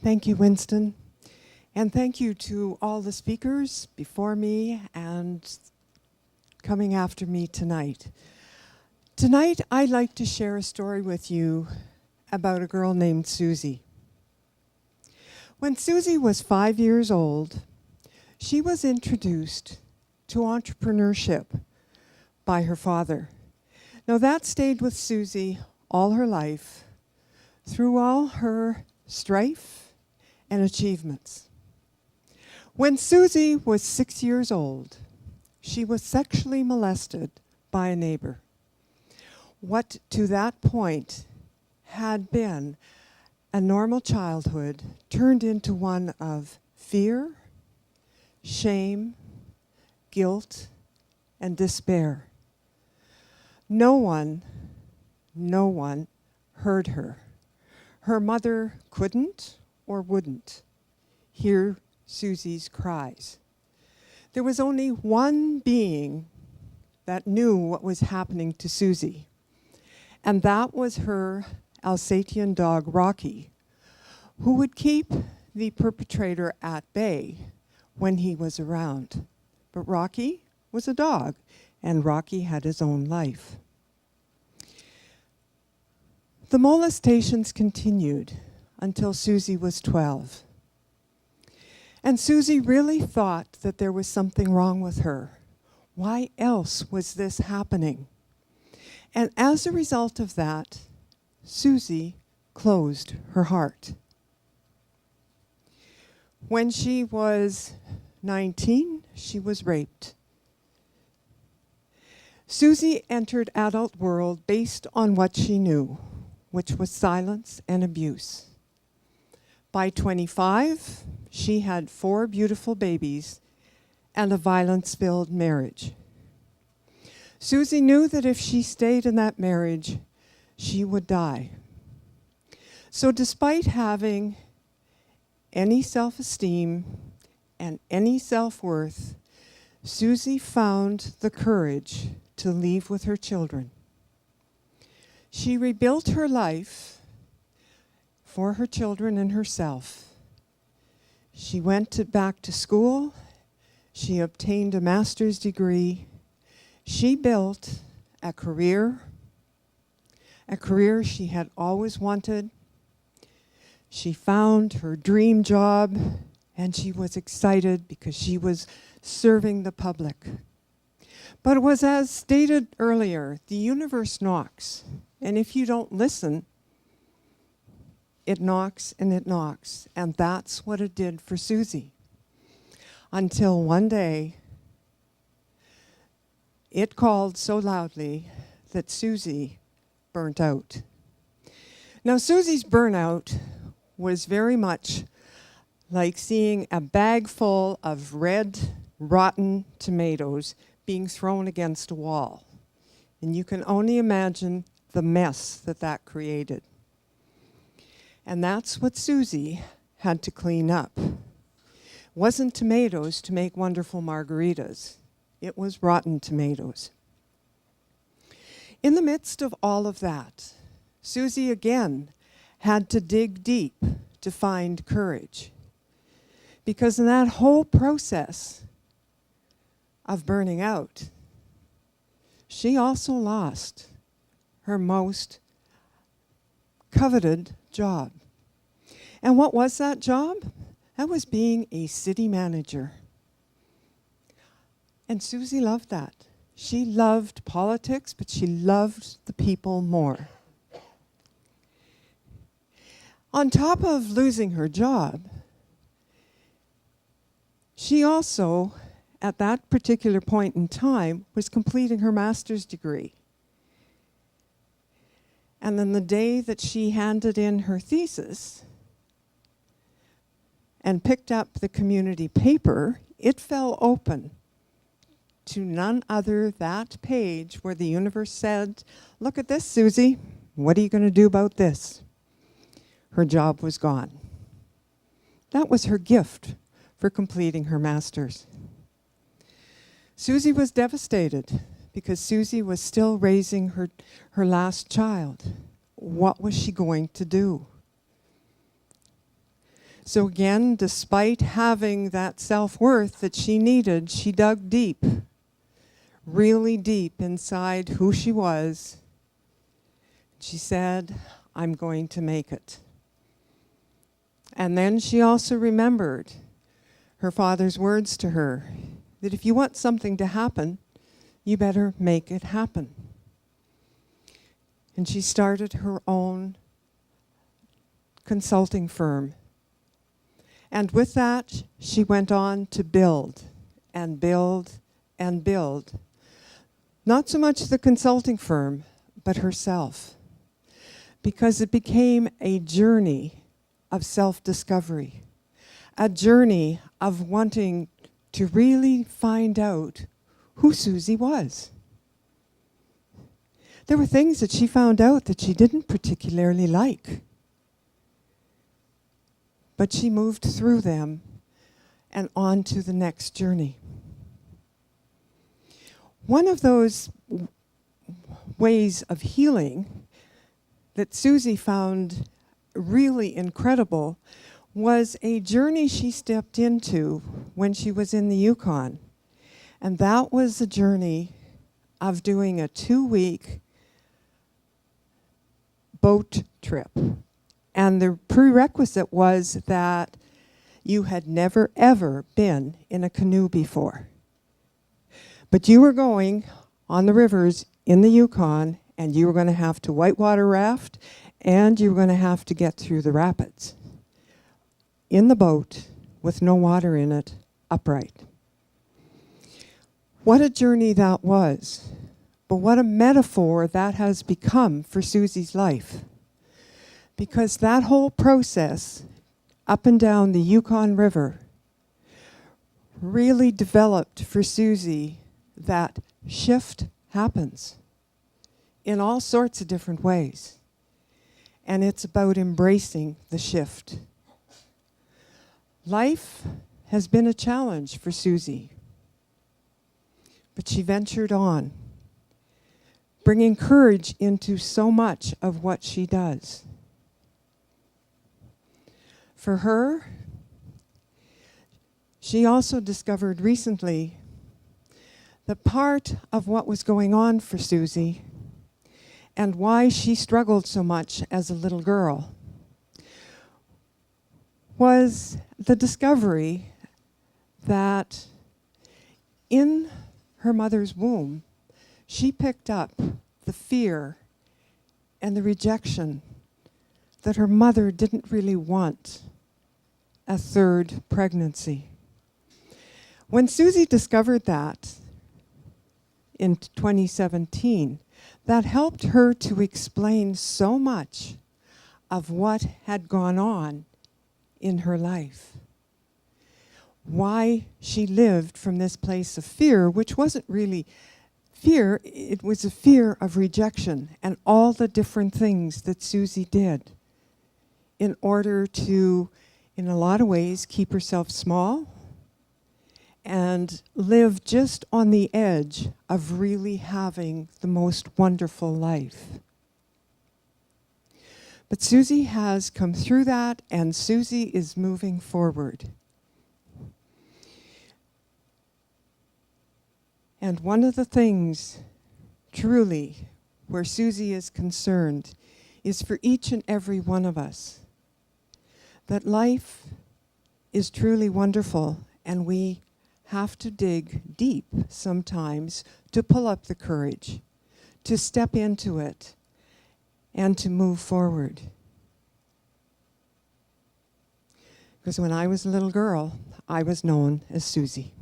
Thank you, Winston. And thank you to all the speakers before me and coming after me tonight. Tonight, I'd like to share a story with you about a girl named Suzy. When Suzy was 5 years old, she was introduced to entrepreneurship by her father. Now that stayed with Suzy all her life, through all her strife and achievements. When Suzy was 6 years old, she was sexually molested by a neighbor. What to that point had been a normal childhood turned into one of fear, shame, guilt, and despair. No one heard her. Her mother couldn't or wouldn't hear Suzy's cries. There was only one being that knew what was happening to Suzy, and that was her Alsatian dog, Rocky, who would keep the perpetrator at bay when he was around. But Rocky was a dog, and Rocky had his own life. The molestations continued until Suzy was 12. And Suzy really thought that there was something wrong with her. Why else was this happening? And as a result of that, Suzy closed her heart. When she was 19, she was raped. Suzy entered adult world based on what she knew, which was silence and abuse. By 25, she had 4 beautiful babies and a violence-filled marriage. Suzy knew that if she stayed in that marriage, she would die. So despite having any self-esteem and any self-worth, Suzy found the courage to leave with her children. She rebuilt her life for her children and herself. She went back to school. She obtained a master's degree. She built a career she had always wanted. She found her dream job, and she was excited because she was serving the public. But it was as stated earlier, the universe knocks, and if you don't listen, it knocks and it knocks, and that's what it did for Suzy. Until one day, it called so loudly that Suzy burnt out. Now, Suzy's burnout was very much like seeing a bag full of red, rotten tomatoes being thrown against a wall. And you can only imagine the mess that created. And that's what Suzy had to clean up. It wasn't tomatoes to make wonderful margaritas. It was rotten tomatoes. In the midst of all of that, Suzy again had to dig deep to find courage. Because in that whole process of burning out, she also lost her most coveted job. And what was that job? That was being a city manager. And Suzy loved that. She loved politics, but she loved the people more. On top of losing her job, she also, at that particular point in time, was completing her master's degree. And then the day that she handed in her thesis and picked up the community paper, it fell open to none other that page where the universe said, "Look at this, Suzy. What are you going to do about this?" Her job was gone. That was her gift for completing her master's. Suzy was devastated because Suzy was still raising her last child. What was she going to do? So again, despite having that self-worth that she needed, she dug deep, really deep inside who she was. She said, I'm going to make it. And then she also remembered her father's words to her, that if you want something to happen, you better make it happen. And she started her own consulting firm. And with that, she went on to build and build and build. Not so much the consulting firm, but herself. Because it became a journey of self-discovery, a journey of wanting to really find out who Suzy was. There were things that she found out that she didn't particularly like. But she moved through them and on to the next journey. One of those ways of healing that Suzy found really incredible was a journey she stepped into when she was in the Yukon. And that was the journey of doing a 2-week boat trip. And the prerequisite was that you had never, ever been in a canoe before. But you were going on the rivers in the Yukon, and you were going to have to whitewater raft, and you were going to have to get through the rapids in the boat with no water in it, upright. What a journey that was, but what a metaphor that has become for Suzy's life. Because that whole process up and down the Yukon River really developed for Suzy that shift happens in all sorts of different ways. And it's about embracing the shift. Life has been a challenge for Suzy, but she ventured on, bringing courage into so much of what she does. For her, she also discovered recently that part of what was going on for Suzy and why she struggled so much as a little girl was the discovery that in her mother's womb, she picked up the fear and the rejection that her mother didn't really want a third pregnancy. When Suzy discovered that in 2017, that helped her to explain so much of what had gone on in her life. Why she lived from this place of fear, which wasn't really fear, it was a fear of rejection and all the different things that Suzy did in order to, in a lot of ways, keep herself small and live just on the edge of really having the most wonderful life. But Suzy has come through that, and Suzy is moving forward. And one of the things, truly, where Suzy is concerned, is for each and every one of us, that life is truly wonderful, and we have to dig deep sometimes to pull up the courage, to step into it, and to move forward. Because when I was a little girl, I was known as Suzy.